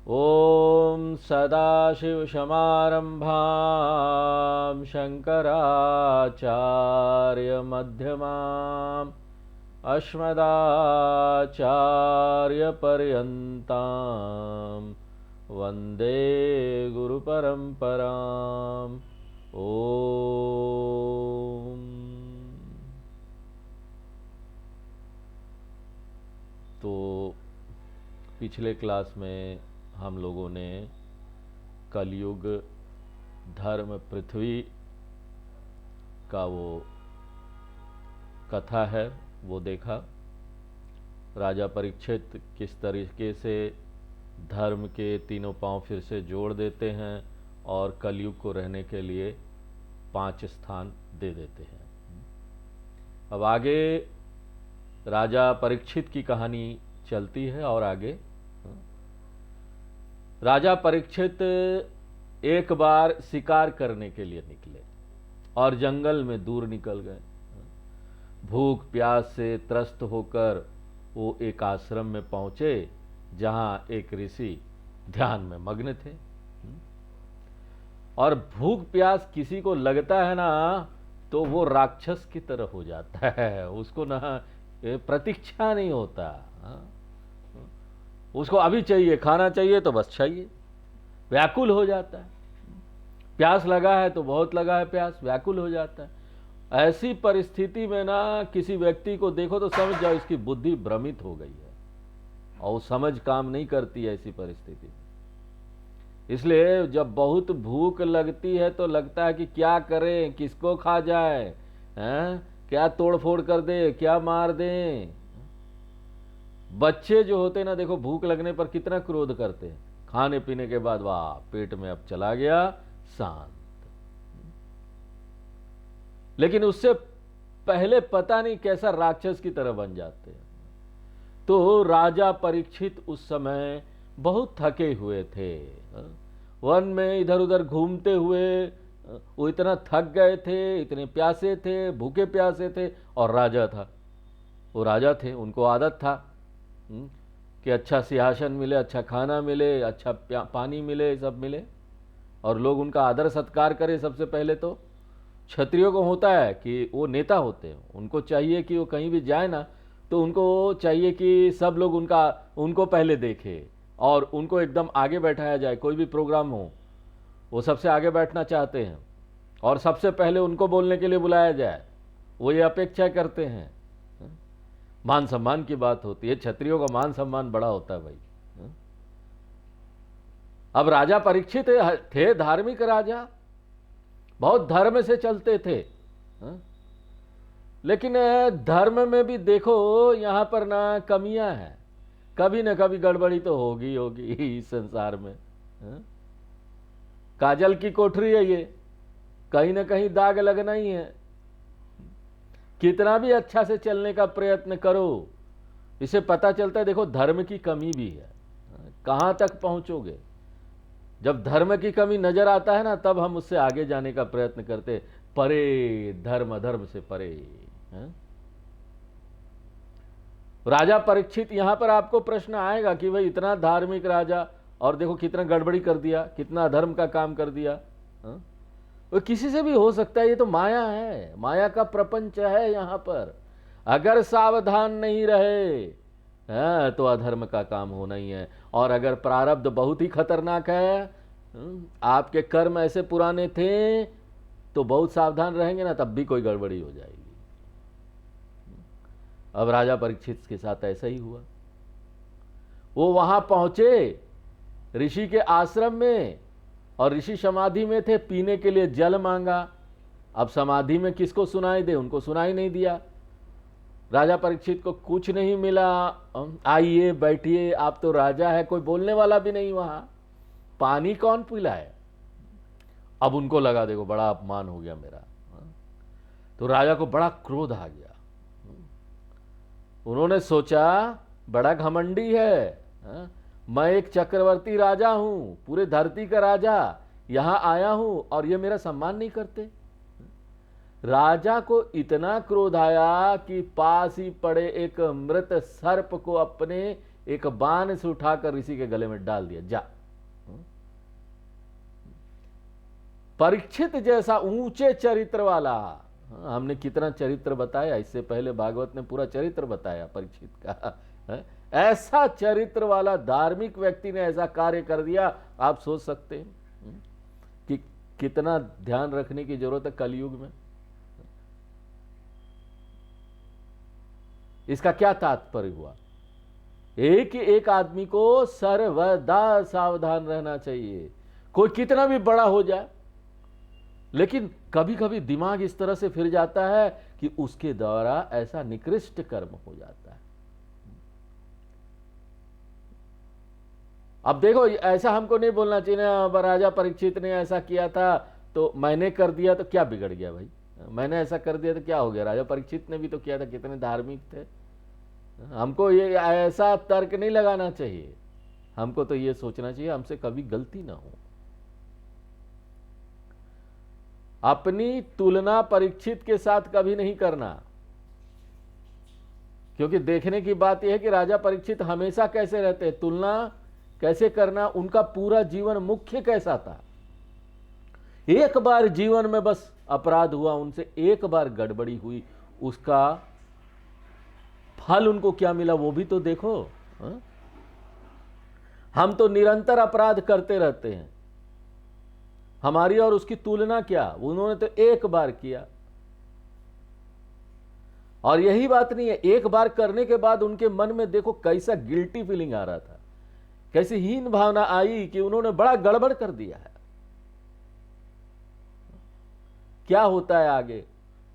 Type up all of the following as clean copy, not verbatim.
ॐ सदाशिवसमारम्भां शङ्कराचार्यमध्यमाम् अस्मदाचार्यपर्यन्तां वन्दे गुरुपरम्पराम्। ॐ तो पिछले क्लास में हम लोगों ने कलयुग धर्म पृथ्वी का वो कथा है वो देखा। राजा परीक्षित किस तरीके से धर्म के तीनों पांव फिर से जोड़ देते हैं और कलयुग को रहने के लिए 5 स्थान दे देते हैं। अब आगे राजा परीक्षित की कहानी चलती है और आगे राजा परीक्षित एक बार शिकार करने के लिए निकले और जंगल में दूर निकल गए। भूख प्यास से त्रस्त होकर वो एक आश्रम में पहुंचे जहां एक ऋषि ध्यान में मग्न थे। और भूख प्यास किसी को लगता है ना तो वो राक्षस की तरह हो जाता है, उसको ना प्रतीक्षा नहीं होता। उसको अभी चाहिए, खाना चाहिए तो बस चाहिए, व्याकुल हो जाता है। प्यास लगा है तो बहुत लगा है प्यास, व्याकुल हो जाता है। ऐसी परिस्थिति में ना किसी व्यक्ति को देखो तो समझ जाओ इसकी बुद्धि भ्रमित हो गई है और समझ काम नहीं करती है ऐसी परिस्थिति में। इसलिए जब बहुत भूख लगती है तो लगता है कि क्या करें, किसको खा जाए, क्या तोड़ फोड़ कर दे, क्या मार दें। बच्चे जो होते ना देखो भूख लगने पर कितना क्रोध करते हैं, खाने पीने के बाद वाह पेट में अब चला गया शांत। लेकिन उससे पहले पता नहीं कैसा राक्षस की तरह बन जाते हैं। तो राजा परीक्षित उस समय बहुत थके हुए थे। वन में इधर उधर घूमते हुए वो इतना थक गए थे, इतने प्यासे थे, भूखे प्यासे थे। और राजा था, वो राजा थे, उनको आदत था कि अच्छा सिंहासन मिले, अच्छा खाना मिले, अच्छा पानी मिले, सब मिले और लोग उनका आदर सत्कार करें। सबसे पहले तो क्षत्रियों को होता है कि वो नेता होते हैं, उनको चाहिए कि वो कहीं भी जाए ना तो उनको चाहिए कि सब लोग उनको पहले देखें और उनको एकदम आगे बैठाया जाए। कोई भी प्रोग्राम हो वो सबसे आगे बैठना चाहते हैं और सबसे पहले उनको बोलने के लिए बुलाया जाए, वो ये अपेक्षा करते हैं। मान सम्मान की बात होती है, क्षत्रियों का मान सम्मान बड़ा होता है भाई। अब राजा परीक्षित थे धार्मिक राजा, बहुत धर्म से चलते थे। लेकिन धर्म में भी देखो यहां पर ना कमियां हैं, कभी ना कभी गड़बड़ी तो होगी इस संसार में। काजल की कोठरी है ये, कहीं ना कहीं दाग लगना ही है। कितना भी अच्छा से चलने का प्रयत्न करो, इसे पता चलता है देखो धर्म की कमी भी है। कहां तक पहुंचोगे? जब धर्म की कमी नजर आता है ना तब हम उससे आगे जाने का प्रयत्न करते, परे धर्म, धर्म से परे। राजा परीक्षित यहां पर आपको प्रश्न आएगा कि भाई इतना धार्मिक राजा और देखो कितना गड़बड़ी कर दिया, कितना अधर्म का काम कर दिया। वो किसी से भी हो सकता है, ये तो माया है, माया का प्रपंच है यहां पर। अगर सावधान नहीं रहे तो अधर्म का काम होना ही है। और अगर प्रारब्ध बहुत ही खतरनाक है, आपके कर्म ऐसे पुराने थे तो बहुत सावधान रहेंगे ना तब भी कोई गड़बड़ी हो जाएगी। अब राजा परीक्षित के साथ ऐसा ही हुआ। वो वहां पहुंचे ऋषि के आश्रम में और ऋषि समाधि में थे, पीने के लिए जल मांगा। अब समाधि में किसको सुनाई दे, उनको सुनाई नहीं दिया। राजा परीक्षित को कुछ नहीं मिला। आइए बैठिए, आप तो राजा है, कोई बोलने वाला भी नहीं वहां, पानी कौन पिलाए। अब उनको लगा देखो बड़ा अपमान हो गया मेरा, तो राजा को बड़ा क्रोध आ गया। उन्होंने सोचा बड़ा घमंडी है, मैं एक चक्रवर्ती राजा हूं, पूरे धरती का राजा, यहां आया हूं और ये मेरा सम्मान नहीं करते। राजा को इतना क्रोध आया कि पास ही पड़े एक मृत सर्प को अपने एक बाण से उठाकर ऋषि के गले में डाल दिया, जा। परीक्षित जैसा ऊंचे चरित्र वाला, हमने कितना चरित्र बताया, इससे पहले भागवत ने पूरा चरित्र बताया परीक्षित का। ऐसा चरित्र वाला धार्मिक व्यक्ति ने ऐसा कार्य कर दिया, आप सोच सकते हैं कि कितना ध्यान रखने की जरूरत है कलयुग में। इसका क्या तात्पर्य हुआ? एक आदमी को सर्वदा सावधान रहना चाहिए, कोई कितना भी बड़ा हो जाए, लेकिन कभी कभी दिमाग इस तरह से फिर जाता है कि उसके द्वारा ऐसा निकृष्ट कर्म हो जाता है। अब देखो, ऐसा हमको नहीं बोलना चाहिए ना, राजा परीक्षित ने ऐसा किया था तो मैंने कर दिया तो क्या बिगड़ गया भाई, मैंने ऐसा कर दिया तो क्या हो गया, राजा परीक्षित ने भी तो किया था, कितने धार्मिक थे। हमको ये ऐसा तर्क नहीं लगाना चाहिए, हमको तो ये सोचना चाहिए हमसे कभी गलती ना हो। अपनी तुलना परीक्षित के साथ कभी नहीं करना, क्योंकि देखने की बात यह है कि राजा परीक्षित हमेशा कैसे रहते हैं, तुलना कैसे करना, उनका पूरा जीवन मुख्य कैसा था। एक बार जीवन में बस अपराध हुआ उनसे, एक बार गड़बड़ी हुई, उसका फल उनको क्या मिला वो भी तो देखो। हम तो निरंतर अपराध करते रहते हैं, हमारी और उसकी तुलना क्या, उन्होंने तो एक बार किया। और यही बात नहीं है, एक बार करने के बाद उनके मन में देखो कैसा गिल्टी फीलिंग आ रहा था, कैसी हीन भावना आई कि उन्होंने बड़ा गड़बड़ कर दिया है। क्या होता है आगे,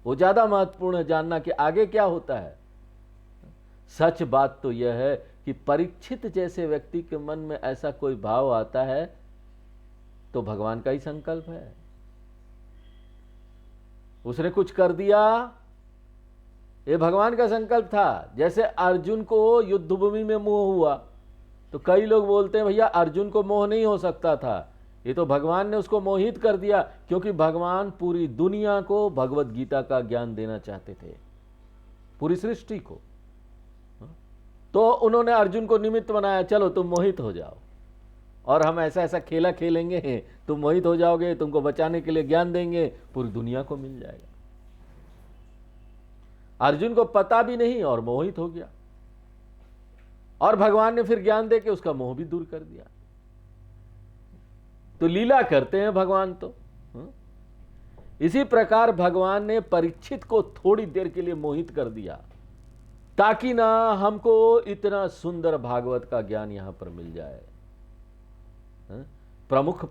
वो ज्यादा महत्वपूर्ण है जानना कि आगे क्या होता है। सच बात तो यह है कि परीक्षित जैसे व्यक्ति के मन में ऐसा कोई भाव आता है तो भगवान का ही संकल्प है। उसने कुछ कर दिया, ये भगवान का संकल्प था। जैसे अर्जुन को युद्ध भूमि में मोह हुआ, तो कई लोग बोलते हैं भैया अर्जुन को मोह नहीं हो सकता था, ये तो भगवान ने उसको मोहित कर दिया, क्योंकि भगवान पूरी दुनिया को भगवत गीता का ज्ञान देना चाहते थे, पूरी सृष्टि को। तो उन्होंने अर्जुन को निमित्त बनाया, चलो तुम मोहित हो जाओ और हम ऐसा ऐसा खेला खेलेंगे, तुम मोहित हो जाओगे, तुमको बचाने के लिए ज्ञान देंगे, पूरी दुनिया को मिल जाएगा। अर्जुन को पता भी नहीं और मोहित हो गया, और भगवान ने फिर ज्ञान देके उसका मोह भी दूर कर दिया। तो लीला करते हैं भगवान तो। इसी प्रकार भगवान ने परीक्षित को थोड़ी देर के लिए मोहित कर दिया, ताकि ना हमको इतना सुंदर भागवत का ज्ञान यहां पर मिल जाए। प्रमुख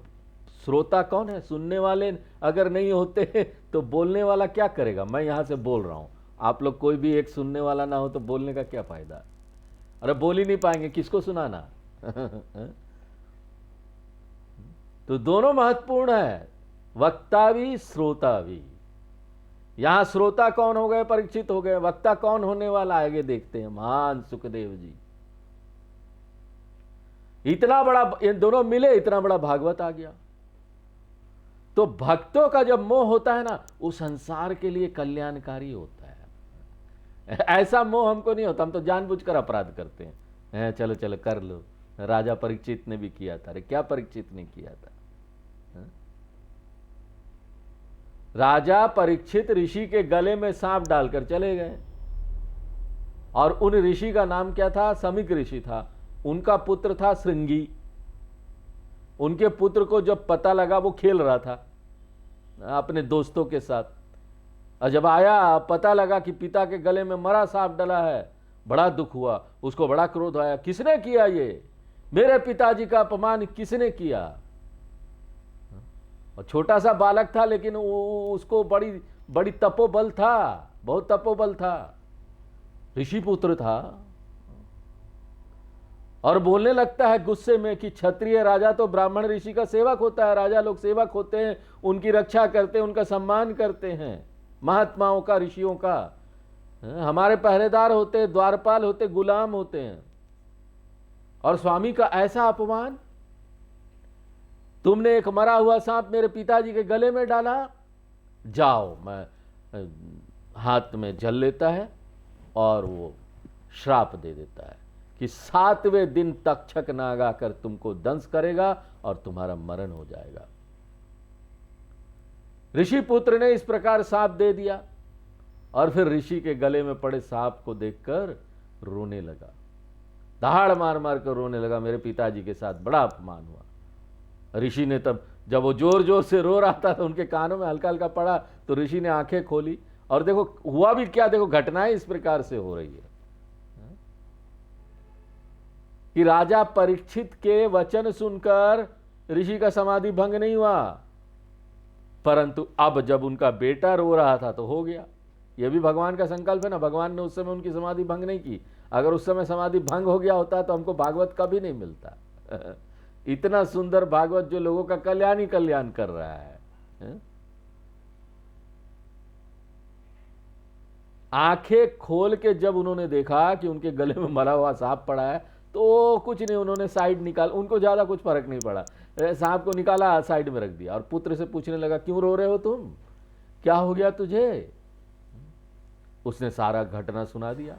श्रोता कौन है? सुनने वाले अगर नहीं होते तो बोलने वाला क्या करेगा? मैं यहां से बोल रहा हूं, आप लोग कोई भी एक सुनने वाला ना हो तो बोलने का क्या फायदा? अरे बोल ही नहीं पाएंगे, किसको सुनाना? तो दोनों महत्वपूर्ण है, वक्ता भी श्रोता भी। यहां श्रोता कौन हो गए? परीक्षित हो गए। वक्ता कौन होने वाला? आगे देखते हैं, महान सुखदेव जी। इतना बड़ा, ये दोनों मिले, इतना बड़ा भागवत आ गया। तो भक्तों का जब मोह होता है ना, वो संसार के लिए कल्याणकारी होता है। ऐसा मोह हमको नहीं होता, हम तो जानबूझकर अपराध करते हैं। चलो चलो कर लो, राजा परीक्षित ने भी किया था। अरे क्या परीक्षित ने किया था? राजा परीक्षित ऋषि के गले में सांप डालकर चले गए, और उन ऋषि का नाम क्या था? समीक ऋषि था। उनका पुत्र था श्रृंगी। उनके पुत्र को जब पता लगा, वो खेल रहा था अपने दोस्तों के साथ, और जब आया पता लगा कि पिता के गले में मरा सांप डला है, बड़ा दुख हुआ, उसको बड़ा क्रोध आया। किसने किया ये? मेरे पिताजी का अपमान किसने किया? और छोटा सा बालक था, लेकिन उसको बड़ी बड़ी तपोबल था, बहुत तपोबल था, ऋषि पुत्र था। और बोलने लगता है गुस्से में कि क्षत्रिय राजा तो ब्राह्मण ऋषि का सेवक होता है, राजा लोग सेवक होते हैं, उनकी रक्षा करते हैं, उनका सम्मान करते हैं, महात्माओं का, ऋषियों का। हमारे पहरेदार होते हैं, द्वारपाल होते, गुलाम होते हैं, और स्वामी का ऐसा अपमान। तुमने एक मरा हुआ सांप मेरे पिताजी के गले में डाला, जाओ। मैं हाथ में जल लेता है और वो श्राप दे देता है कि 7वें दिन तक्षक नाग आकर तुमको दंश करेगा और तुम्हारा मरण हो जाएगा। ऋषि पुत्र ने इस प्रकार सांप दे दिया और फिर ऋषि के गले में पड़े सांप को देखकर रोने लगा, दहाड़ मार मार कर रोने लगा, मेरे पिताजी के साथ बड़ा अपमान हुआ। ऋषि ने तब जब वो जोर जोर से रो रहा था तो उनके कानों में हल्का हल्का पड़ा, तो ऋषि ने आंखें खोली और देखो हुआ भी क्या, देखो घटनाएं इस प्रकार से हो रही है कि राजा परीक्षित के वचन सुनकर ऋषि का समाधि भंग नहीं हुआ, परंतु अब जब उनका बेटा रो रहा था तो हो गया। यह भी भगवान का संकल्प है ना, भगवान ने उस समय उनकी समाधि भंग नहीं की। अगर उस समय समाधि भंग हो गया होता तो हमको भागवत कभी नहीं मिलता। इतना सुंदर भागवत जो लोगों का कल्याण ही कल्याण कर रहा है। आंखें खोल के जब उन्होंने देखा कि उनके गले में मरा हुआ सांप पड़ा है तो कुछ नहीं, उन्होंने साइड निकाल, उनको ज्यादा कुछ फर्क नहीं पड़ा, सांप को निकाला साइड में रख दिया और पुत्र से पूछने लगा, क्यों रो रहे हो तुम, क्या हो गया तुझे? उसने सारा घटना सुना दिया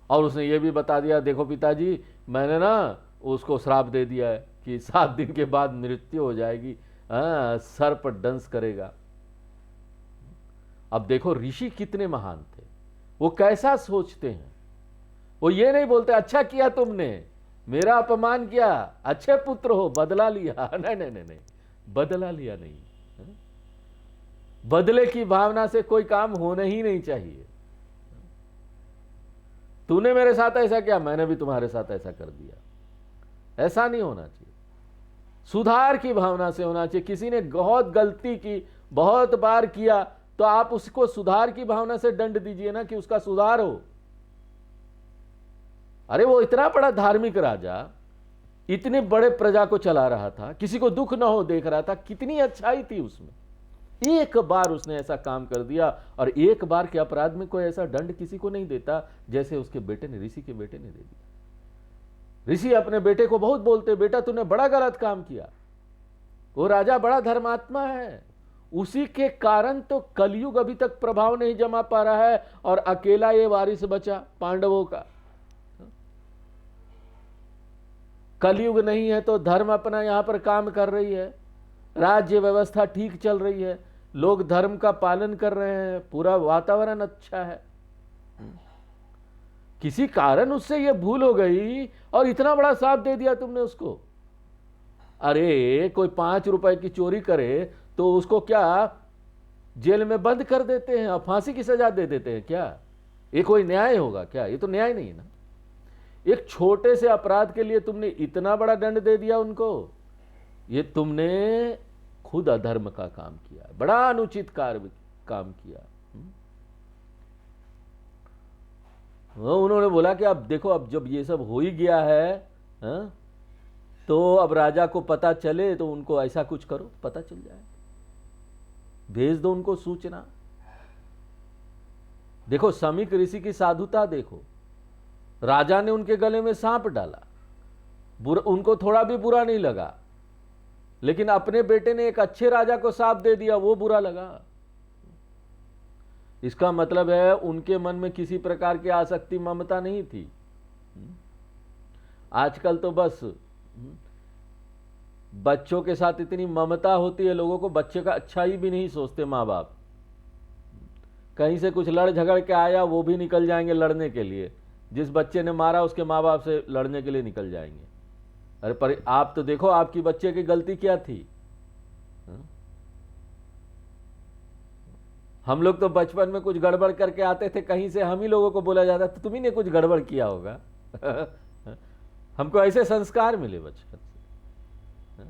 और उसने ये भी बता दिया, देखो पिताजी मैंने ना उसको श्राप दे दिया है कि 7 दिन के बाद मृत्यु हो जाएगी, सर्प दंश करेगा। अब देखो ऋषि कितने महान थे, वो कैसा सोचते हैं। वो ये नहीं बोलते अच्छा किया तुमने, मेरा अपमान किया, अच्छे पुत्र हो, बदला लिया। नहीं नहीं नहीं नहीं, बदला लिया नहीं। बदले की भावना से कोई काम होना ही नहीं चाहिए। तूने मेरे साथ ऐसा किया, मैंने भी तुम्हारे साथ ऐसा कर दिया, ऐसा नहीं होना चाहिए। सुधार की भावना से होना चाहिए। किसी ने बहुत गलती की, बहुत बार किया, तो आप उसको सुधार की भावना से दंड दीजिए ना कि उसका सुधार हो। अरे वो इतना बड़ा धार्मिक राजा, इतने बड़े प्रजा को चला रहा था, किसी को दुख ना हो देख रहा था, कितनी अच्छाई थी उसमें। एक बार उसने ऐसा काम कर दिया और एक बार के अपराध में कोई ऐसा दंड किसी को नहीं देता जैसे उसके बेटे ने, ऋषि के बेटे ने दे दिया। ऋषि अपने बेटे को बहुत बोलते, बेटा तूने बड़ा गलत काम किया। वो राजा बड़ा धर्मात्मा है, उसी के कारण तो कलयुग अभी तक प्रभाव नहीं जमा पा रहा है और अकेला ये वारिस बचा पांडवों का। कलयुग नहीं है तो धर्म अपना यहां पर काम कर रही है, राज्य व्यवस्था ठीक चल रही है, लोग धर्म का पालन कर रहे हैं, पूरा वातावरण अच्छा है। किसी कारण उससे यह भूल हो गई और इतना बड़ा श्राप दे दिया तुमने उसको। अरे कोई 5 रुपए की चोरी करे तो उसको क्या जेल में बंद कर देते हैं और फांसी की सजा दे देते हैं क्या? ये कोई न्याय होगा क्या? ये तो न्याय नहीं है ना। एक छोटे से अपराध के लिए तुमने इतना बड़ा दंड दे दिया उनको, ये तुमने खुद अधर्म का काम किया, बड़ा अनुचित कार्य काम किया। उन्होंने बोला कि अब देखो, अब जब ये सब हो ही गया है, तो अब राजा को पता चले तो उनको ऐसा कुछ करो, पता चल जाए, भेज दो उनको सूचना। देखो समीक ऋषि की साधुता देखो, राजा ने उनके गले में सांप डाला, उनको थोड़ा भी बुरा नहीं लगा, लेकिन अपने बेटे ने एक अच्छे राजा को सांप दे दिया, वो बुरा लगा। इसका मतलब है उनके मन में किसी प्रकार की आसक्ति ममता नहीं थी। आजकल तो बस बच्चों के साथ इतनी ममता होती है लोगों को, बच्चे का अच्छा ही भी नहीं सोचते माँ बाप। कहीं से कुछ लड़ झगड़ के आया वो भी निकल जाएंगे लड़ने के लिए, जिस बच्चे ने मारा उसके माँ बाप से लड़ने के लिए निकल जाएंगे। अरे पर आप तो देखो आपकी बच्चे की गलती क्या थी। हम लोग तो बचपन में कुछ गड़बड़ करके आते थे कहीं से, हम ही लोगों को बोला जाता था तुम्ही ने कुछ गड़बड़ किया होगा। हमको ऐसे संस्कार मिले बचपन से,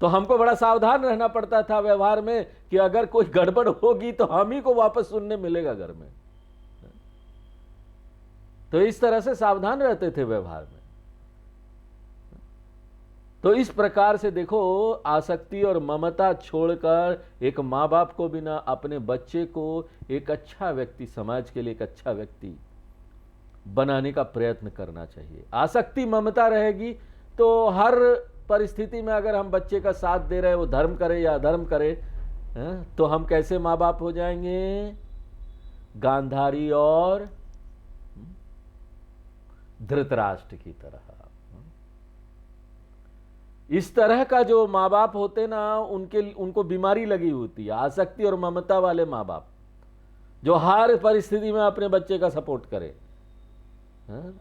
तो हमको बड़ा सावधान रहना पड़ता था व्यवहार में कि अगर कोई गड़बड़ होगी तो हम ही को वापस सुनने मिलेगा घर में। तो इस तरह से सावधान रहते थे व्यवहार में। तो इस प्रकार से देखो आसक्ति और ममता छोड़कर एक माँ बाप को बिना अपने बच्चे को एक अच्छा व्यक्ति, समाज के लिए एक अच्छा व्यक्ति बनाने का प्रयत्न करना चाहिए। आसक्ति ममता रहेगी तो हर परिस्थिति में अगर हम बच्चे का साथ दे रहे हैं, वो धर्म करे या अधर्म करे, तो हम कैसे माँ बाप हो जाएंगे? गांधारी और धृतराष्ट्र की तरह। इस तरह का जो माँ बाप होते ना, उनको बीमारी लगी होती है, आसक्ति और ममता वाले माँ बाप, जो हर परिस्थिति में अपने बच्चे का सपोर्ट करे।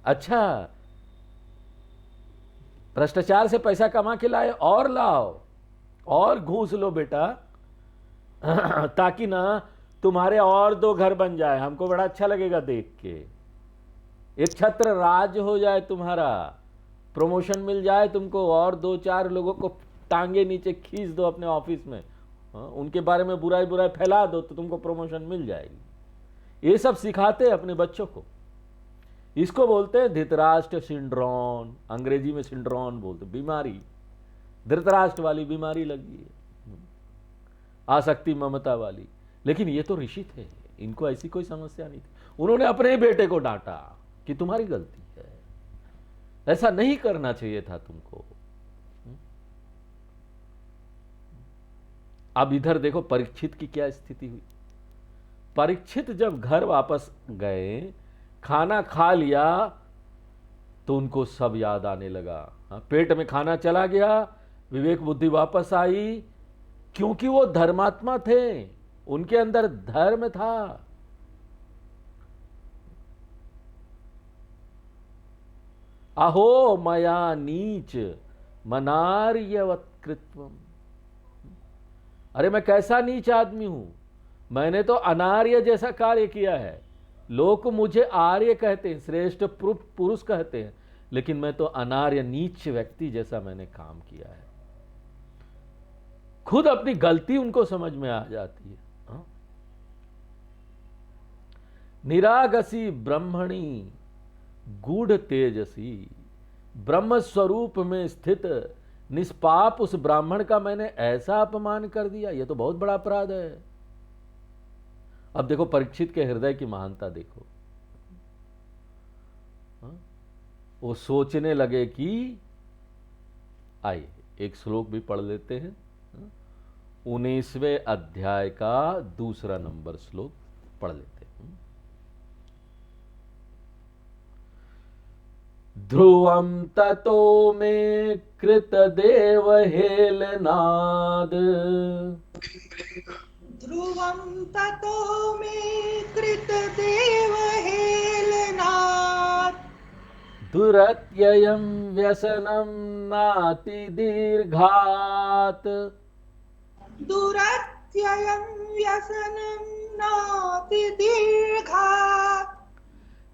अच्छा, भ्रष्टाचार से पैसा कमा के लाए और लाओ और घूस लो बेटा, ताकि ना तुम्हारे और 2 घर बन जाए, हमको बड़ा अच्छा लगेगा देख के। एक छत्र राज हो जाए तुम्हारा, प्रमोशन मिल जाए तुमको, और 2-4 लोगों को टांगे नीचे खींच दो अपने ऑफिस में, उनके बारे में बुराई फैला दो तो तुमको प्रमोशन मिल जाएगी। ये सब सिखाते अपने बच्चों को। इसको बोलते हैं धृतराष्ट्र सिंड्रोम, अंग्रेजी में सिंड्रोम बोलते, बीमारी, धृतराष्ट्र वाली बीमारी लगी है, आसक्ति ममता वाली। लेकिन ये तो ऋषि थे, इनको ऐसी कोई समस्या नहीं थी। उन्होंने अपने बेटे को डांटा कि तुम्हारी गलती है, ऐसा नहीं करना चाहिए था तुमको। अब इधर देखो परीक्षित की क्या स्थिति हुई। परीक्षित जब घर वापस गए, खाना खा लिया, तो उनको सब याद आने लगा। पेट में खाना चला गया, विवेक बुद्धि वापस आई, क्योंकि वो धर्मात्मा थे, उनके अंदर धर्म था। अहो मया नीच मनार्यवत्कृत्वम, अरे मैं कैसा नीच आदमी हूं, मैंने तो अनार्य जैसा कार्य किया है। लोग मुझे आर्य कहते हैं, श्रेष्ठ पुरुष कहते हैं, लेकिन मैं तो अनार्य नीच व्यक्ति जैसा मैंने काम किया है। खुद अपनी गलती उनको समझ में आ जाती है। निरागसी ब्रह्मणी गूढ़ तेजसी, ब्रह्म स्वरूप में स्थित निष्पाप उस ब्राह्मण का मैंने ऐसा अपमान कर दिया, यह तो बहुत बड़ा अपराध है। अब देखो परीक्षित के हृदय की महानता देखो। वो सोचने लगे कि आइए एक श्लोक भी पढ़ लेते हैं, 19वें अध्याय का 2 नंबर श्लोक पढ़ लेते हैं। ध्रुवम ततो में कृत देव हेलनाद, ध्रुवं ततो मे कृतदेव हेलनात्, दुरत्ययं व्यसनं नाति दीर्घात्, दुरत्ययं व्यसनं नाति दीर्घात्,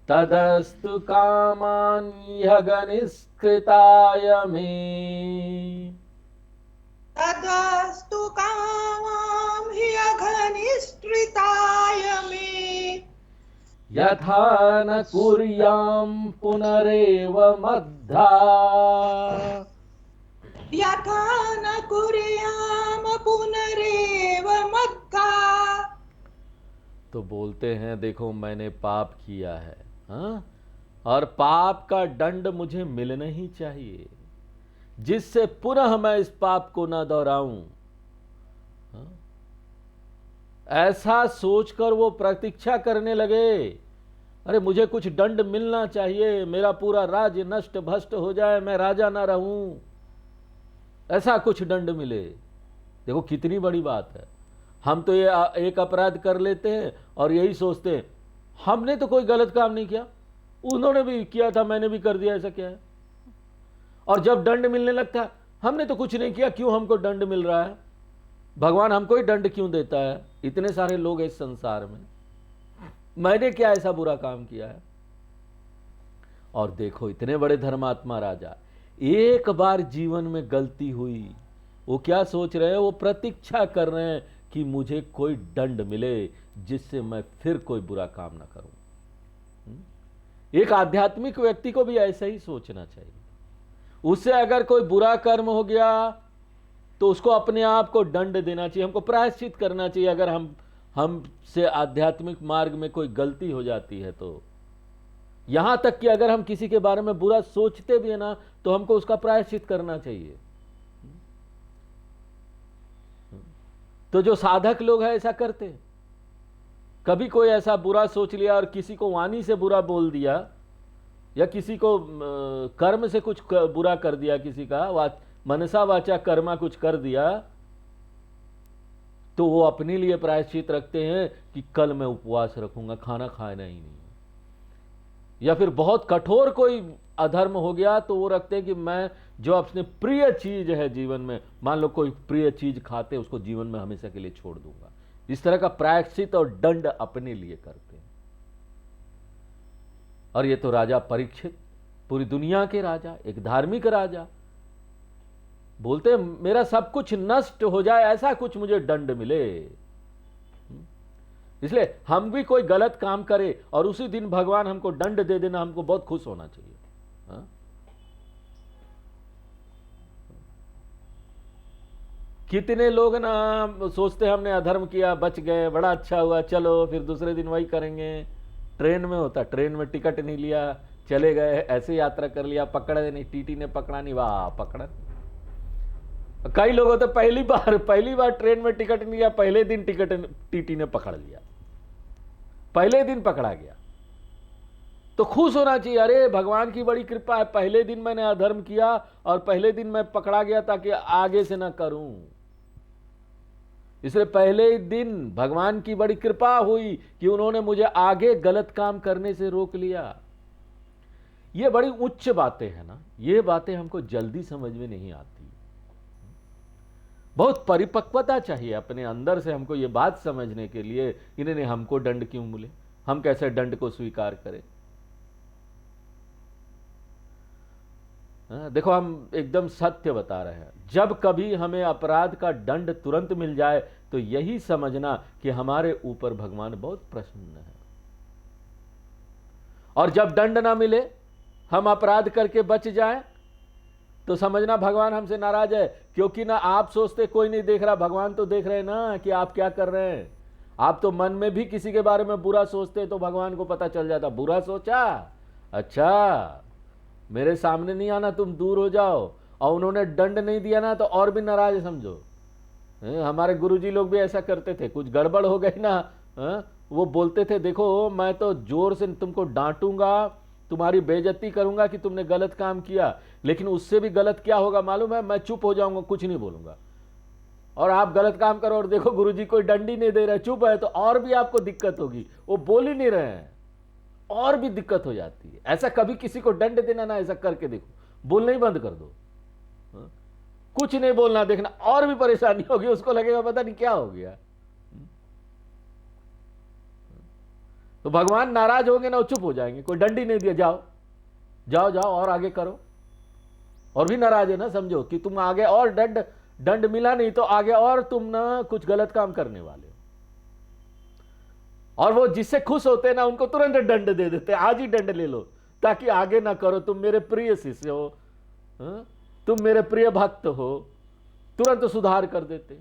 तदस्तु कामान्यघनिष्कृताय मे, तदस्तु कामां ह्यघनिष्कृताय मे, यथा न कुर्यां पुनरेव मद्धा, यथा न कुर्याम पुनरेव मद्धा। तो बोलते हैं देखो मैंने पाप किया है, और पाप का दंड मुझे मिलना ही चाहिए, जिससे पुनः मैं इस पाप को ना दोहराऊं। ऐसा सोचकर वो प्रतीक्षा करने लगे, अरे मुझे कुछ दंड मिलना चाहिए, मेरा पूरा राज्य नष्ट भ्रष्ट हो जाए, मैं राजा ना रहूं, ऐसा कुछ दंड मिले। देखो कितनी बड़ी बात है। हम तो ये एक अपराध कर लेते हैं और यही सोचते हैं हमने तो कोई गलत काम नहीं किया, उन्होंने भी किया था, मैंने भी कर दिया, ऐसा क्या है। और जब दंड मिलने लगता हमने तो कुछ नहीं किया, क्यों हमको दंड मिल रहा है, भगवान हमको ही दंड क्यों देता है, इतने सारे लोग हैं इस संसार में, मैंने क्या ऐसा बुरा काम किया है। और देखो इतने बड़े धर्मात्मा राजा, एक बार जीवन में गलती हुई, वो क्या सोच रहे हैं, वो प्रतीक्षा कर रहे हैं कि मुझे कोई दंड मिले जिससे मैं फिर कोई बुरा काम ना करूं। एक आध्यात्मिक व्यक्ति को भी ऐसा ही सोचना चाहिए। उससे अगर कोई बुरा कर्म हो गया तो उसको अपने आप को दंड देना चाहिए, हमको प्रायश्चित करना चाहिए। अगर हमसे आध्यात्मिक मार्ग में कोई गलती हो जाती है तो यहां तक कि अगर हम किसी के बारे में बुरा सोचते भी है ना, तो हमको उसका प्रायश्चित करना चाहिए। तो जो साधक लोग हैं ऐसा करते हैं। कभी कोई ऐसा बुरा सोच लिया और किसी को वाणी से बुरा बोल दिया या किसी को कर्म से कुछ बुरा कर दिया, किसी का मनसा वाचा कर्मा कुछ कर दिया, तो वो अपने लिए प्रायश्चित रखते हैं कि कल मैं उपवास रखूंगा, खाना खाना ही नहीं। या फिर बहुत कठोर कोई अधर्म हो गया तो वो रखते हैं कि मैं जो अपने प्रिय चीज है जीवन में, मान लो कोई प्रिय चीज खाते उसको जीवन में हमेशा के लिए छोड़ दूंगा। इस तरह का प्रायश्चित और दंड अपने लिए करते हैं। और ये तो राजा परीक्षित, पूरी दुनिया के राजा, एक धार्मिक राजा, बोलते हैं मेरा सब कुछ नष्ट हो जाए, ऐसा कुछ मुझे दंड मिले। इसलिए हम भी कोई गलत काम करें और उसी दिन भगवान हमको दंड दे देना, हमको बहुत खुश होना चाहिए। हा? कितने लोग ना सोचते हमने अधर्म किया, बच गए, बड़ा अच्छा हुआ, चलो फिर दूसरे दिन वही करेंगे। ट्रेन में होता, ट्रेन में टिकट नहीं लिया, चले गए, ऐसे यात्रा कर लिया, पकड़े नहीं, टीटी ने पकड़ा नहीं, वाह पकड़ा। कई लोग होते पहली बार ट्रेन में टिकट नहीं लिया, पहले दिन टिकट टीटी ने पकड़ लिया, पहले दिन पकड़ा गया। तो खुश होना चाहिए, अरे भगवान की बड़ी कृपा है, पहले दिन मैंने अधर्म किया और पहले दिन मैं पकड़ा गया ताकि आगे से ना करूं। इसलिए पहले दिन भगवान की बड़ी कृपा हुई कि उन्होंने मुझे आगे गलत काम करने से रोक लिया। ये बड़ी उच्च बातें हैं ना, ये बातें हमको जल्दी समझ में नहीं आती। बहुत परिपक्वता चाहिए अपने अंदर से हमको ये बात समझने के लिए, इन्होंने हमको दंड क्यों मिले, हम कैसे दंड को स्वीकार करें। देखो हम एकदम सत्य बता रहे हैं, जब कभी हमें अपराध का दंड तुरंत मिल जाए तो यही समझना कि हमारे ऊपर भगवान बहुत प्रसन्न है। और जब दंड ना मिले, हम अपराध करके बच जाएं, तो समझना भगवान हमसे नाराज है। क्योंकि ना आप सोचते कोई नहीं देख रहा, भगवान तो देख रहे हैं ना कि आप क्या कर रहे हैं। आप तो मन में भी किसी के बारे में बुरा सोचते तो भगवान को पता चल जाता, बुरा सोचा, अच्छा मेरे सामने नहीं आना, तुम दूर हो जाओ। और उन्होंने दंड नहीं दिया ना तो और भी नाराज समझो। हमारे गुरुजी लोग भी ऐसा करते थे, कुछ गड़बड़ हो गई ना, वो बोलते थे देखो मैं तो जोर से तुमको डांटूंगा, तुम्हारी बेइज्जती करूंगा कि तुमने गलत काम किया, लेकिन उससे भी गलत क्या होगा मालूम है, मैं चुप हो जाऊंगा, कुछ नहीं बोलूंगा। और आप गलत काम करो और देखो गुरुजी कोई दंड ही नहीं दे रहे, चुप है, तो और भी आपको दिक्कत होगी। वो बोल ही नहीं रहे हैं, और भी दिक्कत हो जाती है। ऐसा कभी किसी को दंड देना ना, ऐसा करके देखो, बोलना ही बंद कर दो, कुछ नहीं बोलना, देखना और भी परेशानी होगी, उसको लगेगा पता नहीं क्या हो गया। तो भगवान नाराज होंगे ना, वो चुप हो जाएंगे, कोई दंड ही नहीं दिया, जाओ जाओ जाओ और आगे करो। और भी नाराज है ना, समझो कि तुम आगे और दंड मिला नहीं तो आगे और तुम ना कुछ गलत काम करने वाले हो। और वो जिससे खुश होते हैं ना, उनको तुरंत दंड दे देते, आज ही दंड ले लो ताकि आगे ना करो, तुम मेरे प्रिय शिष्य हो, तुम मेरे प्रिय भक्त हो, तुरंत सुधार कर देते।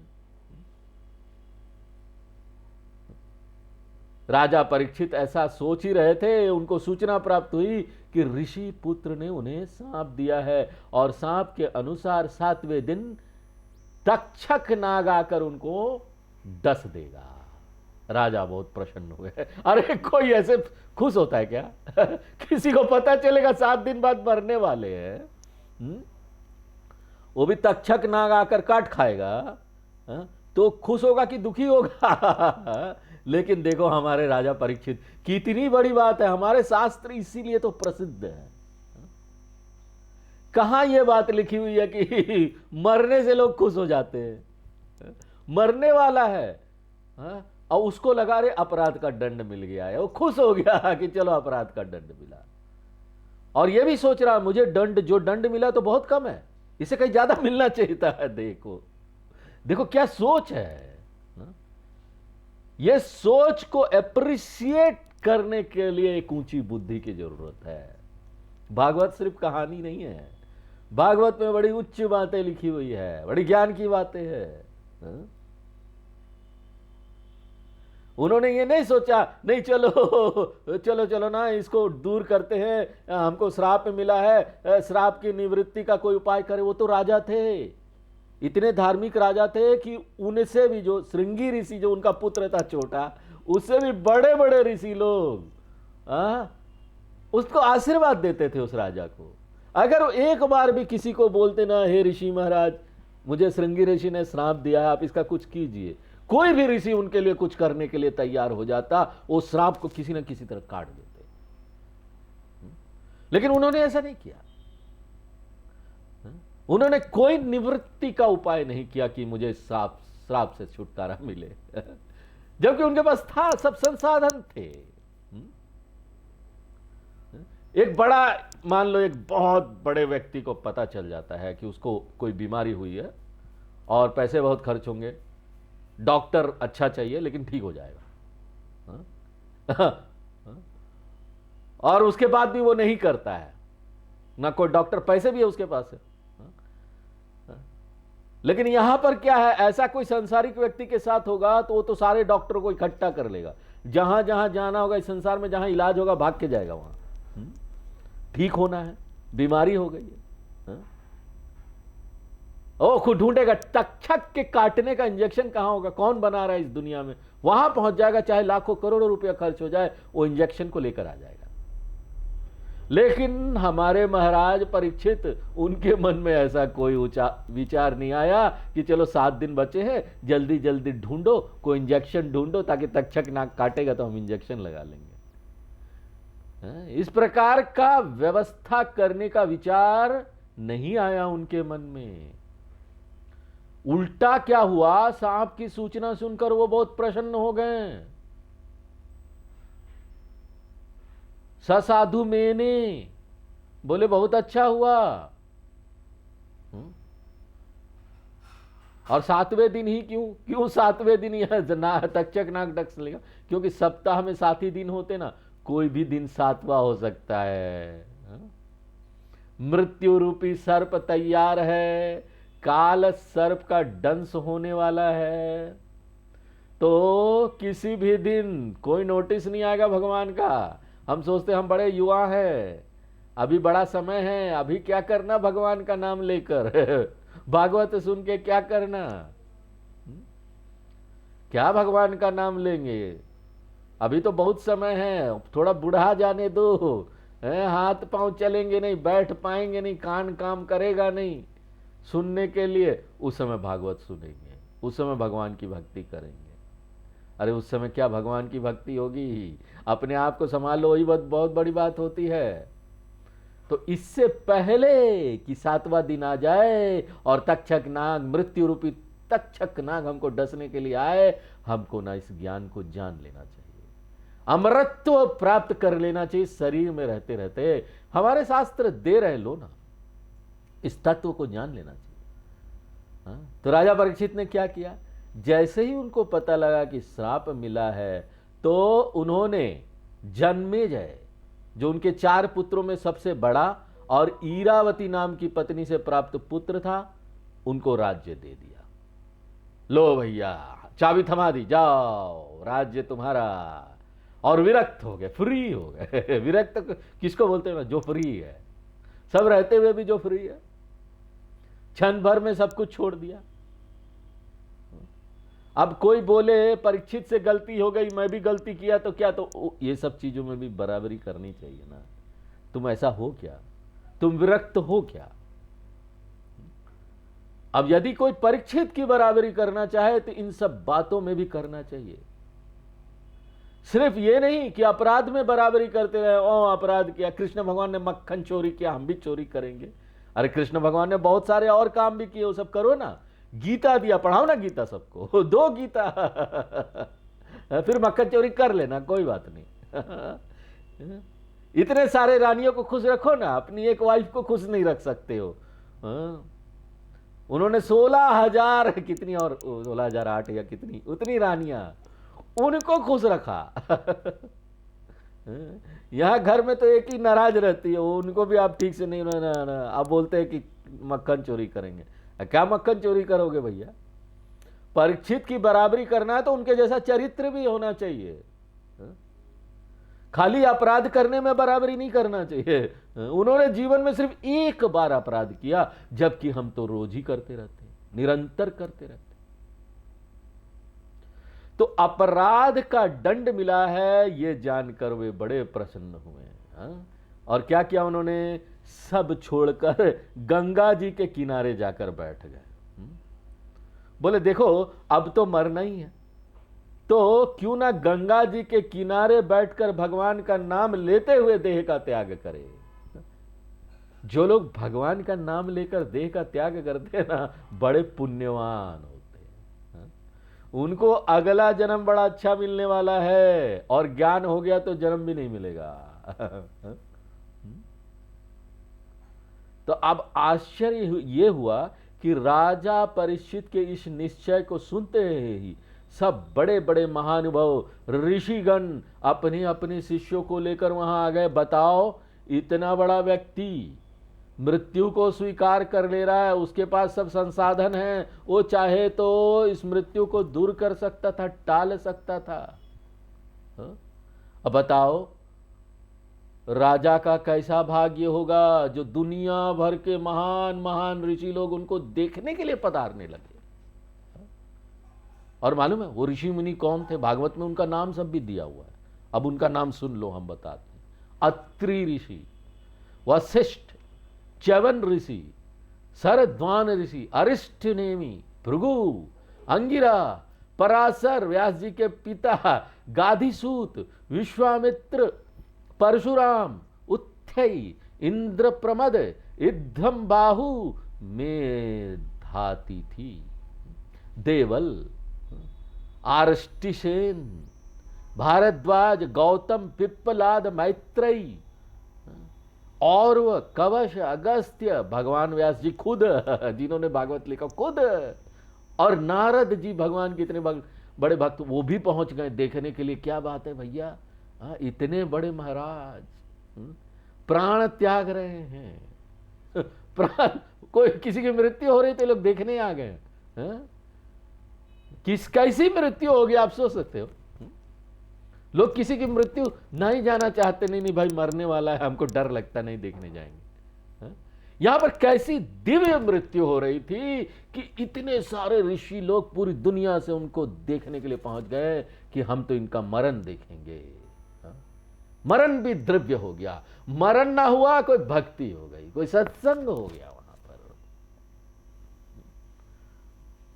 राजा परीक्षित ऐसा सोच ही रहे थे, उनको सूचना प्राप्त हुई कि ऋषि पुत्र ने उन्हें सांप दिया है और सांप के अनुसार 7वें दिन तक्षक नाग आकर उनको डस देगा। राजा बहुत प्रसन्न हुए। अरे कोई ऐसे खुश होता है क्या? किसी को पता चलेगा 7 दिन बाद मरने वाले हैं, वो भी तक्षक नाग आकर काट खाएगा, तो खुश होगा कि दुखी होगा? लेकिन देखो हमारे राजा परीक्षित, कितनी बड़ी बात है, हमारे शास्त्र इसीलिए तो प्रसिद्ध है। कहां यह बात लिखी हुई है कि मरने से लोग खुश हो जाते हैं? मरने वाला है और उसको लगा रहे अपराध का दंड मिल गया है, वो खुश हो गया कि चलो अपराध का दंड मिला। और ये भी सोच रहा मुझे जो दंड मिला तो बहुत कम है, इसे कहीं ज्यादा मिलना चाहिए था। देखो क्या सोच है। ये सोच को अप्रिशिएट करने के लिए एक ऊंची बुद्धि की जरूरत है। भागवत सिर्फ कहानी नहीं है, भागवत में बड़ी उच्च बातें लिखी हुई है, बड़ी ज्ञान की बातें हैं। उन्होंने ये नहीं सोचा नहीं चलो चलो चलो ना इसको दूर करते हैं, हमको श्राप मिला है, श्राप की निवृत्ति का कोई उपाय करे। वो तो राजा थे, इतने धार्मिक राजा थे कि उनसे भी, जो श्रृंगी ऋषि जो उनका पुत्र था छोटा, उससे भी बड़े बड़े ऋषि लोग उसको आशीर्वाद देते थे उस राजा को। अगर वो एक बार भी किसी को बोलते ना, हे ऋषि महाराज, मुझे श्रृंगी ऋषि ने श्राप दिया है, आप इसका कुछ कीजिए, कोई भी ऋषि उनके लिए कुछ करने के लिए तैयार हो जाता, वो श्राप को किसी न किसी तरह काट देते। लेकिन उन्होंने ऐसा नहीं किया। उन्होंने कोई निवृत्ति का उपाय नहीं किया कि मुझे श्राप से छुटकारा मिले, जबकि उनके पास था, सब संसाधन थे। एक बड़ा, मान लो एक बहुत बड़े व्यक्ति को पता चल जाता है कि उसको कोई बीमारी हुई है और पैसे बहुत खर्च होंगे, डॉक्टर अच्छा चाहिए लेकिन ठीक हो जाएगा, और उसके बाद भी वो नहीं करता है, ना कोई डॉक्टर, पैसे भी है उसके पास है। लेकिन यहां पर क्या है, ऐसा कोई संसारिक व्यक्ति के साथ होगा तो वो तो सारे डॉक्टरों को इकट्ठा कर लेगा, जहां जहां जाना होगा इस संसार में, जहां इलाज होगा भाग के जाएगा वहां। ठीक होना है, बीमारी हो गई है, ओ खुद ढूंढेगा, तक्षक के काटने का इंजेक्शन कहां होगा, कौन बना रहा है इस दुनिया में, वहां पहुंच जाएगा, चाहे लाखों करोड़ों रुपया खर्च हो जाए, वो इंजेक्शन को लेकर आ जाएगा। लेकिन हमारे महाराज परीक्षित, उनके मन में ऐसा कोई विचार नहीं आया कि चलो 7 दिन बचे हैं, जल्दी जल्दी ढूंढो, कोई इंजेक्शन ढूंढो, ताकि तक्षक नाक काटेगा तो हम इंजेक्शन लगा लेंगे। इस प्रकार का व्यवस्था करने का विचार नहीं आया उनके मन में। उल्टा क्या हुआ, सांप की सूचना सुनकर वो बहुत प्रसन्न हो गए। ससाधु मैंने बोले बहुत अच्छा हुआ, और 7वें दिन ही क्यों 7वें दिन यह तक्षक नाक डस लेगा, क्योंकि सप्ताह में 7 ही दिन होते ना, कोई भी दिन 7वां हो सकता है। मृत्यु रूपी सर्प तैयार है, काल सर्प का दंश होने वाला है, तो किसी भी दिन कोई नोटिस नहीं आएगा भगवान का। हम सोचते हम बड़े युवा हैं, अभी बड़ा समय है, अभी क्या करना भगवान का नाम लेकर भागवत सुन के क्या करना, क्या भगवान का नाम लेंगे, अभी तो बहुत समय है, थोड़ा बुढ़ा जाने दो, हाथ पांव चलेंगे नहीं, बैठ पाएंगे नहीं, कान काम करेगा नहीं सुनने के लिए, उस समय भागवत सुनेंगे, उस समय भगवान की भक्ति करेंगे। अरे उस समय क्या भगवान की भक्ति होगी, अपने आप को संभालो, वही बहुत बड़ी बात होती है। तो इससे पहले कि 7वां दिन आ जाए और तक्षक नाग, मृत्यु रूपी तक्षक नाग हमको डसने के लिए आए, हमको ना इस ज्ञान को जान लेना चाहिए, अमरत्व प्राप्त कर लेना चाहिए शरीर में रहते रहते। हमारे शास्त्र दे रहे, लो ना, इस तत्व को जान लेना चाहिए। तो राजा परीक्षित ने क्या किया, जैसे ही उनको पता लगा कि श्राप मिला है, तो उन्होंने जन्मेजय, जो उनके 4 पुत्रों में सबसे बड़ा और ईरावती नाम की पत्नी से प्राप्त पुत्र था, उनको राज्य दे दिया। लो भैया चाबी थमा दी, जाओ राज्य तुम्हारा, और विरक्त हो गए, फ्री हो गए। विरक्त किसको बोलते हैं ना, जो फ्री है, सब रहते हुए भी जो फ्री है, क्षण भर में सब कुछ छोड़ दिया। अब कोई बोले परीक्षित से गलती हो गई, मैं भी गलती किया तो क्या, तो ये सब चीजों में भी बराबरी करनी चाहिए ना। तुम ऐसा हो क्या, तुम विरक्त हो क्या। अब यदि कोई परीक्षित की बराबरी करना चाहे तो इन सब बातों में भी करना चाहिए। सिर्फ ये नहीं कि अपराध में बराबरी करते रहे, ओ अपराध किया, कृष्ण भगवान ने मक्खन चोरी किया, हम भी चोरी करेंगे। अरे कृष्ण भगवान ने बहुत सारे और काम भी किए, वो सब करो ना, गीता दिया, पढ़ाओ ना गीता सबको, 2 गीता फिर मक्खन चोरी कर लेना, कोई बात नहीं। इतने सारे रानियों को खुश रखो ना, अपनी एक वाइफ को खुश नहीं रख सकते हो। उन्होंने 16,000 कितनी, और 16,008 या कितनी, उतनी रानियां, उनको खुश रखा। यहां घर में तो एक ही नाराज रहती है, उनको भी आप ठीक से नहीं, आप बोलते हैं कि मक्खन चोरी करेंगे। क्या मक्खन चोरी करोगे भैया, परीक्षित की बराबरी करना है तो उनके जैसा चरित्र भी होना चाहिए। खाली अपराध करने में बराबरी नहीं करना चाहिए। उन्होंने जीवन में सिर्फ एक बार अपराध किया, जबकि हम तो रोज ही करते रहते, निरंतर करते रहते। तो अपराध का दंड मिला है, ये जानकर वे बड़े प्रसन्न हुए। और क्या किया उन्होंने, सब छोड़कर गंगा जी के किनारे जाकर बैठ गए। बोले देखो अब तो मरना ही है, तो क्यों ना गंगा जी के किनारे बैठकर भगवान का नाम लेते हुए देह का त्याग करें। जो लोग भगवान का नाम लेकर देह का त्याग करते हैं ना, बड़े पुण्यवान होते हैं। उनको अगला जन्म बड़ा अच्छा मिलने वाला है, और ज्ञान हो गया तो जन्म भी नहीं मिलेगा। तो अब आश्चर्य ये हुआ कि राजा परीक्षित के इस निश्चय को सुनते ही सब बड़े बड़े महानुभाव ऋषिगण अपने अपने शिष्यों को लेकर वहां आ गए। बताओ, इतना बड़ा व्यक्ति मृत्यु को स्वीकार कर ले रहा है, उसके पास सब संसाधन हैं, वो चाहे तो इस मृत्यु को दूर कर सकता था, टाल सकता था। अब बताओ राजा का कैसा भाग्य होगा जो दुनिया भर के महान महान ऋषि लोग उनको देखने के लिए पधारने लगे। और मालूम है वो ऋषि मुनि कौन थे? भागवत में उनका नाम सब भी दिया हुआ है। अब उनका नाम सुन लो, हम बताते हैं। अत्रि ऋषि, वशिष्ठ, च्यवन ऋषि, शरद्वान ऋषि, अरिष्ट नेमि, भृगु, अंगिरा, पराशर व्यास जी के पिता, गाधिसूत, विश्वामित्र, परशुराम, उत्थई, इंद्रप्रमद, इद्धम बाहु, मेधाति थी, देवल, आरष्टिसेन, भारद्वाज, गौतम, पिप्पलाद, मैत्रेयी, और वह कवश, अगस्त्य, भगवान व्यास जी खुद जिन्होंने भागवत लिखा खुद, और नारद जी भगवान के इतने बड़े भक्त, वो भी पहुंच गए देखने के लिए। क्या बात है भैया, इतने बड़े महाराज प्राण त्याग रहे हैं। प्राण, कोई किसी की मृत्यु हो रही तो लोग देखने आ गए। कैसी मृत्यु होगी आप सोच सकते हो? लोग किसी की मृत्यु नहीं जाना चाहते, नहीं भाई मरने वाला है, हमको डर लगता, नहीं देखने जाएंगे। यहां पर कैसी दिव्य मृत्यु हो रही थी कि इतने सारे ऋषि लोग पूरी दुनिया से उनको देखने के लिए पहुंच गए कि हम तो इनका मरण देखेंगे। मरण भी द्रव्य हो गया, मरण ना हुआ कोई भक्ति हो गई, कोई सत्संग हो गया वहां पर।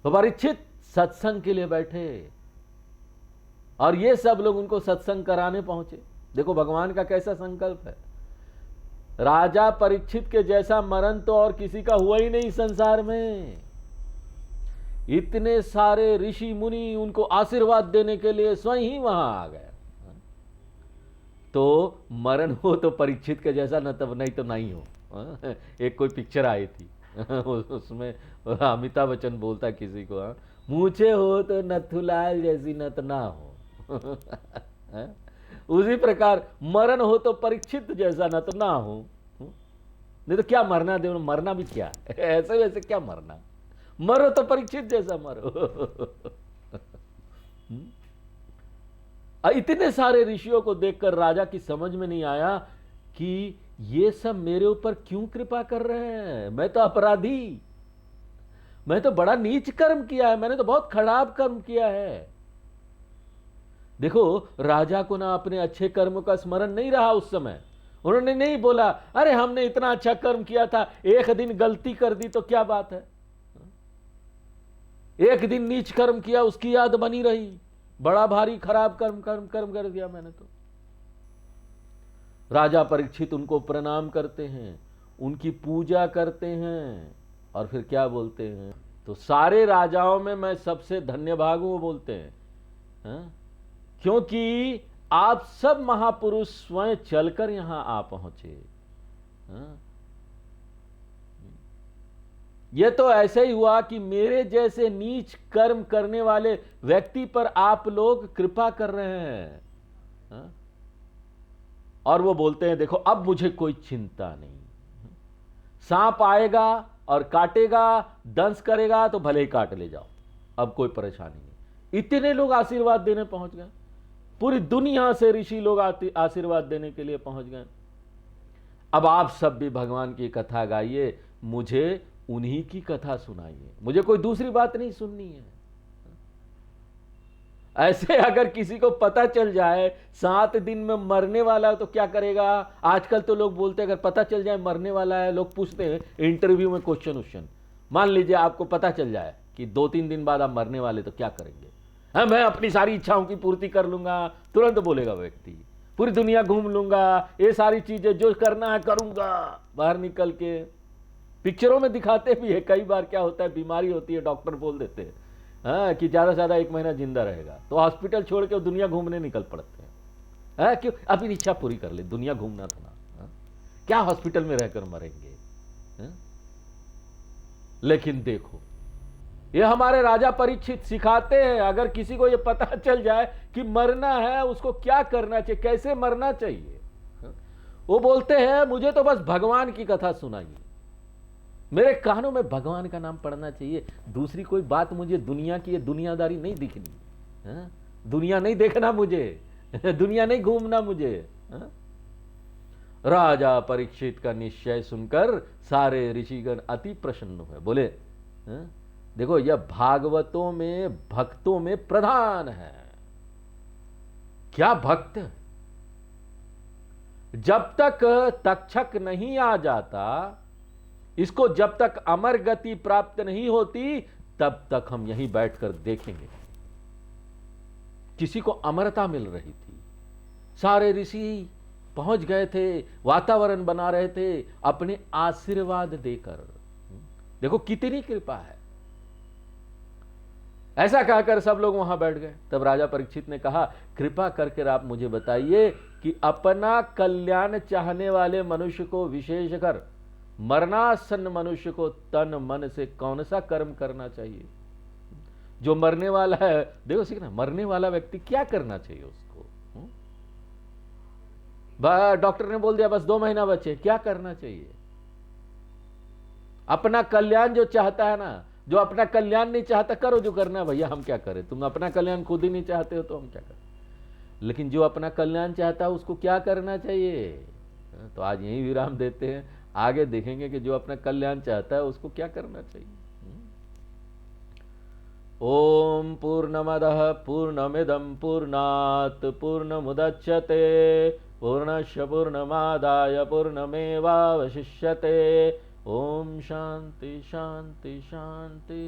तो परीक्षित सत्संग के लिए बैठे और ये सब लोग उनको सत्संग कराने पहुंचे। देखो भगवान का कैसा संकल्प है। राजा परीक्षित के जैसा मरण तो और किसी का हुआ ही नहीं संसार में। इतने सारे ऋषि मुनि उनको आशीर्वाद देने के लिए स्वयं ही वहां आ गए। तो मरण हो तो परीक्षित के जैसा न, तब नहीं तो नहीं हो। एक कोई पिक्चर आई थी उसमें अमिताभ बच्चन बोलता किसी को, मूछे हो तो नथुलाल जैसी नत ना हो। उसी प्रकार मरण हो तो परीक्षित जैसा नत ना हो। नहीं तो क्या मरना, दे मरना भी क्या ऐसे वैसे क्या मरना, मरो तो परीक्षित जैसा मरो। इतने सारे ऋषियों को देखकर राजा की समझ में नहीं आया कि ये सब मेरे ऊपर क्यों कृपा कर रहे हैं। मैं तो अपराधी, मैं तो बड़ा नीच कर्म किया है, मैंने तो बहुत खराब कर्म किया है। देखो राजा को ना अपने अच्छे कर्मों का स्मरण नहीं रहा उस समय। उन्होंने नहीं बोला अरे हमने इतना अच्छा कर्म किया था, एक दिन गलती कर दी तो क्या बात है, एक दिन नीच कर्म किया उसकी याद बनी रही, बड़ा भारी खराब कर्म कर दिया मैंने तो। राजा परीक्षित उनको प्रणाम करते हैं, उनकी पूजा करते हैं और फिर क्या बोलते हैं, तो सारे राजाओं में मैं सबसे धन्यभाग हूं बोलते हैं। क्योंकि आप सब महापुरुष स्वयं चलकर यहां आ पहुंचे। यह तो ऐसे ही हुआ कि मेरे जैसे नीच कर्म करने वाले व्यक्ति पर आप लोग कृपा कर रहे हैं। और वो बोलते हैं देखो अब मुझे कोई चिंता नहीं, सांप आएगा और काटेगा, दंश करेगा तो भले ही काट ले जाओ, अब कोई परेशानी नहीं। इतने लोग आशीर्वाद देने पहुंच गए, पूरी दुनिया से ऋषि लोग आशीर्वाद देने के लिए पहुंच गए। अब आप सब भी भगवान की कथा गाइए, मुझे उन्हीं की कथा सुनाइए, मुझे कोई दूसरी बात नहीं सुननी है। ऐसे अगर किसी को पता चल जाए 7 दिन में मरने वाला है तो क्या करेगा? आजकल तो लोग बोलते हैं अगर पता चल जाए मरने वाला है, लोग पूछते हैं इंटरव्यू में क्वेश्चन। मान लीजिए आपको पता चल जाए कि 2-3 दिन बाद आप मरने वाले, तो क्या करेंगे? हाँ, मैं अपनी सारी इच्छाओं की पूर्ति कर लूंगा, तुरंत बोलेगा व्यक्ति। पूरी दुनिया घूम लूंगा, ये सारी चीजें जो करना है करूंगा। बाहर निकल के पिक्चरों में दिखाते भी है, कई बार क्या होता है, बीमारी होती है, डॉक्टर बोल देते हैं हाँ कि ज्यादा से ज्यादा 1 महीना जिंदा रहेगा, तो हॉस्पिटल छोड़ के दुनिया घूमने निकल पड़ते हैं। हाँ, क्यों? अपनी इच्छा पूरी कर ले, दुनिया घूमना था ना। हाँ? क्या हॉस्पिटल में रहकर मरेंगे? हाँ? लेकिन देखो, ये हमारे राजा परीक्षित सिखाते हैं, अगर किसी को ये पता चल जाए कि मरना है, उसको क्या करना चाहिए, कैसे मरना चाहिए। हाँ? वो बोलते हैं मुझे तो बस भगवान की कथा सुनाइए, मेरे कानों में भगवान का नाम पढ़ना चाहिए, दूसरी कोई बात मुझे दुनिया की ये दुनियादारी नहीं दिखनी। हाँ? दुनिया नहीं देखना मुझे, दुनिया नहीं घूमना मुझे। हाँ? राजा परीक्षित का निश्चय सुनकर सारे ऋषिगण अति प्रसन्न हुए, बोले हाँ? देखो, यह भागवतों में भक्तों में प्रधान है। क्या भक्त? जब तक तक्षक नहीं आ जाता, इसको जब तक अमर गति प्राप्त नहीं होती, तब तक हम यहीं बैठकर देखेंगे। किसी को अमरता मिल रही थी, सारे ऋषि पहुंच गए थे, वातावरण बना रहे थे अपने आशीर्वाद देकर। देखो कितनी कृपा है। ऐसा कहकर सब लोग वहां बैठ गए। तब राजा परीक्षित ने कहा, कृपा करके आप मुझे बताइए कि अपना कल्याण चाहने वाले मनुष्य को, विशेषकर मरणासन्न मनुष्य को, तन मन से कौन सा कर्म करना चाहिए? जो मरने वाला है, देखो सीखना, मरने वाला व्यक्ति क्या करना चाहिए उसको? डॉक्टर ने बोल दिया बस 2 महीना बचे, क्या करना चाहिए? अपना कल्याण जो चाहता है ना, जो अपना कल्याण नहीं चाहता, करो जो करना है भैया, हम क्या करें? तुम अपना कल्याण खुद ही नहीं चाहते हो तो हम क्या करें? लेकिन जो अपना कल्याण चाहता है उसको क्या करना चाहिए? तो आज यही विराम देते हैं, आगे देखेंगे कि जो अपना कल्याण चाहता है उसको क्या करना चाहिए। ओम पूर्णमदः पूर्णमिदं पूर्णात् पूर्णमुदच्यते पूर्णस्य पूर्णमादाय पूर्णमेवावशिष्यते। ओम शांति शांति शांति।